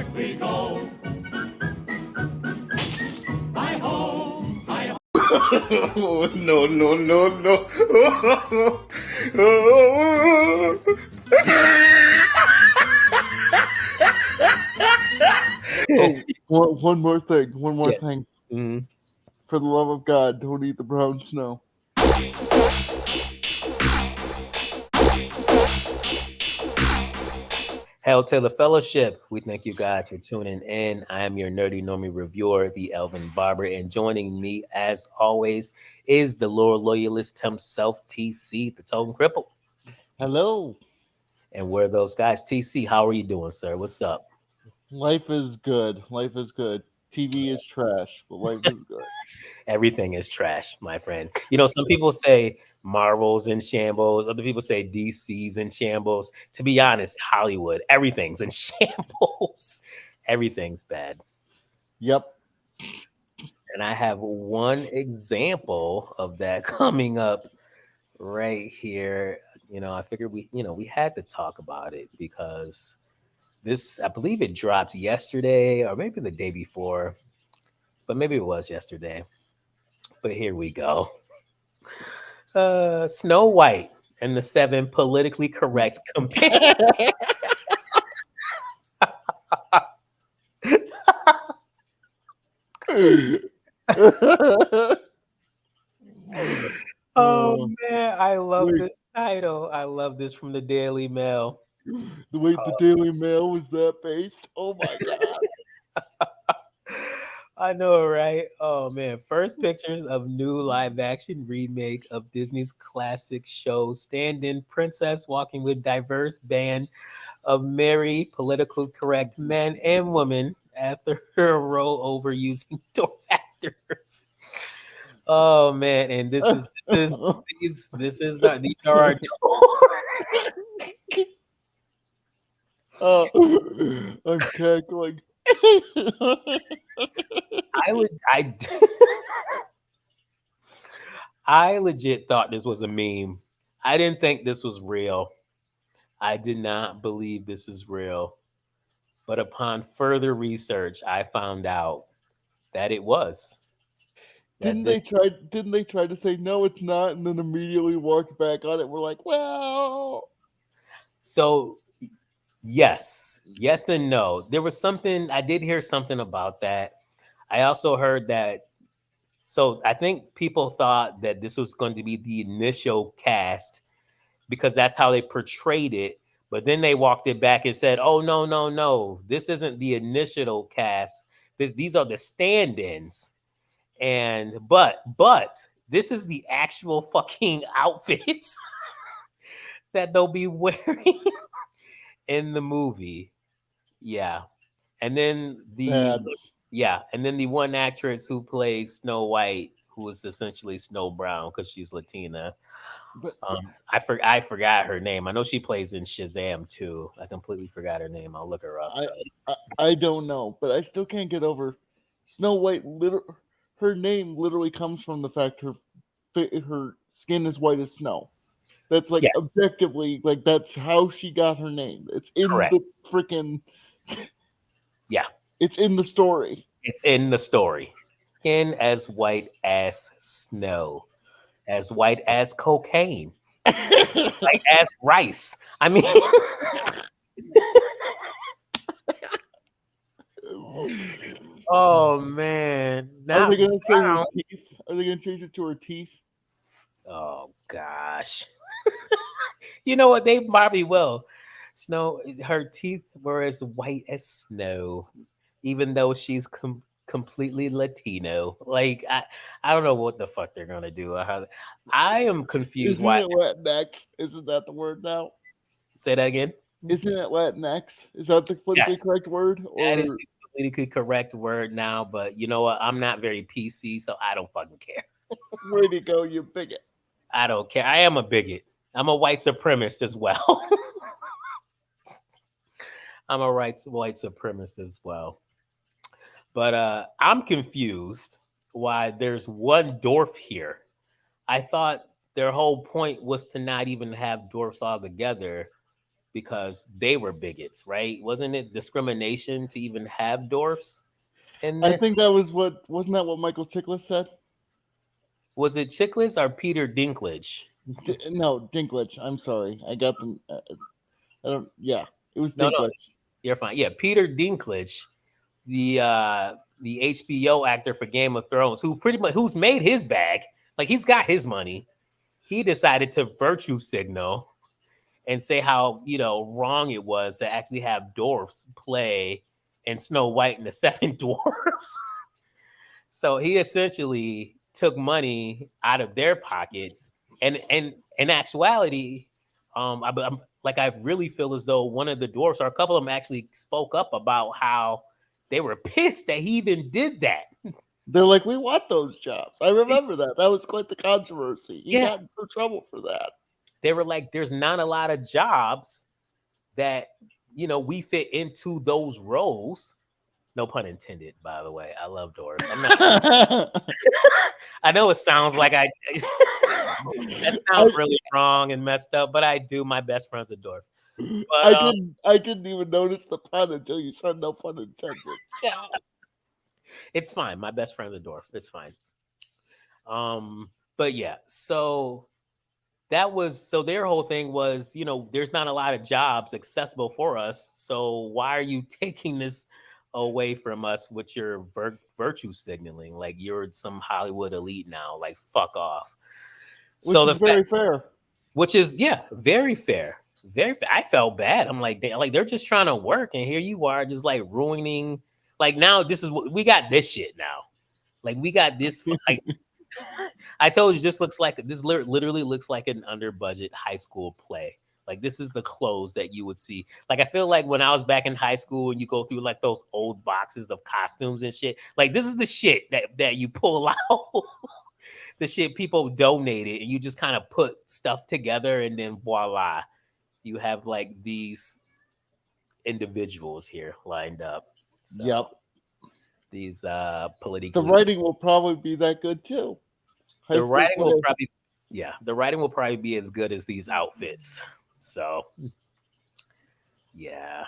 north we go. Hi-ho, hi-ho. Oh, no, no, no, no. Oh, one more thing. One more Yeah. thing. Mhm. For the love of God, don't eat the brown snow. Hail to the fellowship. We thank you guys for tuning in. I am your nerdy normie reviewer, the Elvin Barber, and joining me, as always, is the Lord Loyalist himself, TC, the Totem Cripple. Hello. And we're those guys. TC, how are you doing, sir? What's up? Life is good. Life is good. TV is trash, but life is good. Everything is trash, my friend. You know, some people say Marvel's in shambles. Other people say DC's in shambles. To be honest, Hollywood, everything's in shambles. Everything's bad. Yep. And I have one example of that coming up right here. You know, I figured we had to talk about it because this, I believe it dropped yesterday or maybe the day before, but maybe it was yesterday. But here we go. Snow White and the seven politically correct companions. Oh Oh, man, I love wait, this title. I love this from the Daily Mail. the Daily Mail was that based? Oh my god. I know, right? Oh man, first pictures of new live action remake of Disney's classic show Stand-in Princess walking with diverse band of merry, politically correct men and women after her rollover using door actors. Oh man, and these are our Oh, I'm cackling. I would I I legit thought this was a meme. I didn't think this was real. I did not believe this is real. But upon further research, I found out that it was. That this Didn't they try to say no it's not and then immediately walk back on it? We're like, well, so yes. Yes and no. There was something I did hear something about that. I also heard that so I think people thought that this was going to be the initial cast because that's how they portrayed it. But then they walked it back and said, "Oh no, no, no! This isn't the initial cast. These are the stand-ins." And but this is the actual fucking outfits that they'll be wearing in the movie. Yeah, and then bad. the one actress who plays Snow White, who is essentially Snow Brown because she's Latina. But I forgot her name. I know she plays in Shazam too. I completely forgot her name. I'll look her up I, though. I don't know, but I still can't get over Snow White. Her name literally comes from the fact her skin is white as snow. That's like Yes, objectively like that's how she got her name. It's in correct. the freaking. Yeah, It's in the story. it's in the story. Skin as white as snow, as white as cocaine, white as rice. I mean, oh man, Are not they gonna say her brown. teeth? Are they gonna change it to her teeth? Oh gosh. You know what? They probably will. Snow, her teeth were as white as snow, even though she's completely Latino. Like I don't know what the fuck they're gonna do. I am confused. Isn't Why? it Latinx? Isn't that the word now? Say that again. Isn't it Latinx? Is that the politically Yes, correct word? that is Or the politically correct word now. But you know what? I'm not very PC, so I don't fucking care. where do you go, you bigot? I don't care. I am a bigot. I'm a white supremacist as well. I'm a white supremacist as well. But I'm confused why there's one dwarf here. I thought their whole point was to not even have dwarfs all together. because they were bigots, right? Wasn't it discrimination to even have dwarfs in I this? think that was wasn't that what Michael Chiklis said? Was it Chiklis or Peter Dinklage? No, Dinklage. I'm sorry, I got them. I don't. Yeah, it was No, no, Dinklage. you're fine. Yeah, Peter Dinklage, the HBO actor for Game of Thrones, who's made his bag, like he's got his money. He decided to virtue signal and say how wrong it was to actually have dwarfs play in Snow White and the Seven Dwarfs. So he essentially took money out of their pockets, and in actuality, I really feel as though one of the dwarfs or a couple of them actually spoke up about how they were pissed that he even did that. They're like, we want those jobs. I remember that. That was quite the controversy. He Yeah. got into trouble for that. They were like, "There's not a lot of jobs that we fit into those roles." No pun intended, by the way. I love dwarfs. I'm not. I know it sounds like that sounds really wrong and messed up, but I do. My best friend's a dwarf. But, I didn't even notice the pun until you said no pun intended. Yeah. It's fine. My best friend's a dwarf. It's fine. But yeah, so their whole thing was, there's not a lot of jobs accessible for us. So why are you taking this away from us with your virtue signaling? Like you're some Hollywood elite now. Like fuck off. Which is very fair. Which is very fair. Very fair. I felt bad. I'm like they're just trying to work, and here you are just like ruining. Like now this is what we got. This shit now. Like we got this. Like I told you, this literally looks like an under budget high school play. Like this is the clothes that you would see. Like I feel like when I was back in high school and you go through like those old boxes of costumes and shit. Like this is the shit that you pull out. The shit people donated, and you just kind of put stuff together, and then voila, you have like these individuals here lined up. So, yep. These political. The writing will probably be that good too. The writing will probably be as good as these outfits. So, yeah,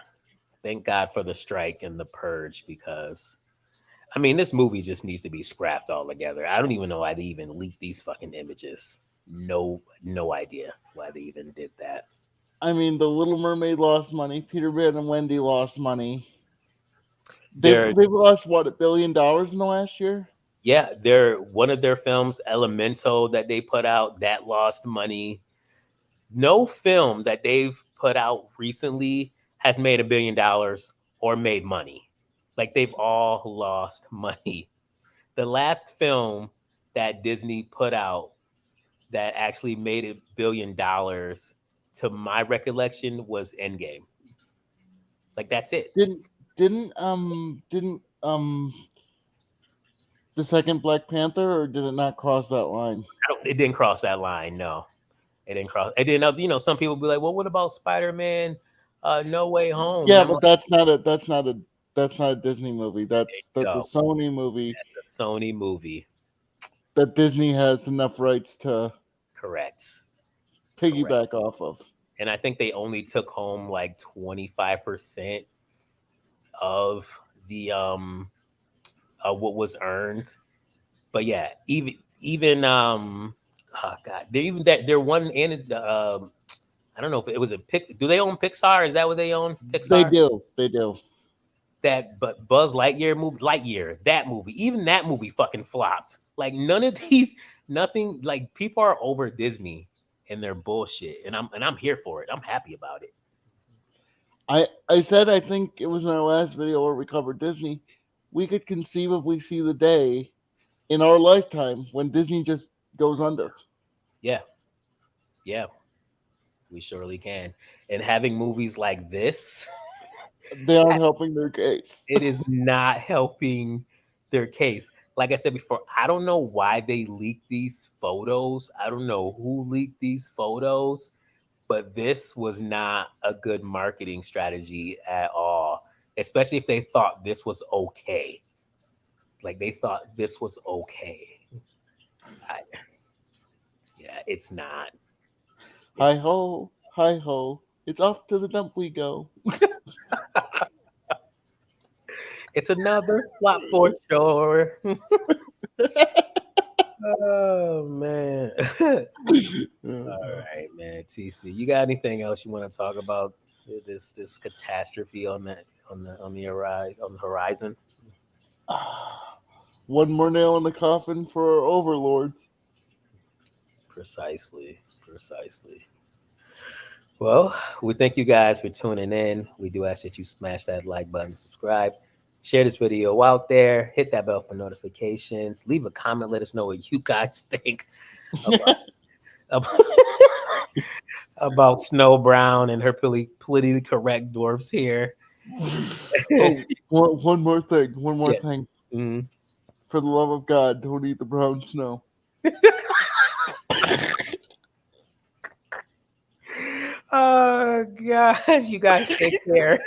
thank God for the strike and the purge, because I mean, this movie just needs to be scrapped altogether. I don't even know why they even leaked these fucking images. No idea why they even did that. I mean, The Little Mermaid lost money. Peter Pan and Wendy lost money. They've lost what, $1 billion in the last year? Yeah, one of their films, Elemental, that they put out, that lost money. No film that they've put out recently has made $1 billion or made money. Like they've all lost money. The last film that Disney put out that actually made $1 billion, to my recollection, was Endgame. Like that's it. Didn't the second Black Panther, or did it not cross that line? It didn't cross that line. No, it didn't cross. It didn't. Some people be like, "Well, what about Spider-Man? No Way Home?" Yeah, but that's not a Disney movie. That's a Sony movie. That's a Sony movie that Disney has enough rights to piggyback off of. And I think they only took home like 25% of the what was earned. But yeah, even oh god, they're one in I don't know if it was do they own Pixar? Is that what they own? Pixar? They do. But Buzz Lightyear, that movie, even that movie fucking flopped. Like nothing, like people are over Disney and their bullshit, and I'm here for it. I'm happy about it. I said, I think it was in our last video where we covered Disney, we could conceivably see the day in our lifetime when Disney just goes under. Yeah, we surely can. And having movies like this, they aren't helping their case. It is not helping their case. Like I said before, I don't know why they leaked these photos. I don't know who leaked these photos, but this was not a good marketing strategy at all, especially if they thought this was okay. Like they thought this was okay. Yeah, it's not. Hi ho, hi ho. It's off to the dump we go. It's another flop for sure. Oh man. All right, man. TC, you got anything else you want to talk about this catastrophe on the horizon? One more nail in the coffin for our overlords. Precisely. Well, we thank you guys for tuning in. We do ask that you smash that like button, subscribe, share this video out there, hit that bell for notifications, leave a comment, let us know what you guys think about Snow Brown and her politically correct dwarfs here. Oh, one more thing. Yeah. Thing. Mhm. For the love of God, don't eat the brown snow. Oh gosh, you guys take care.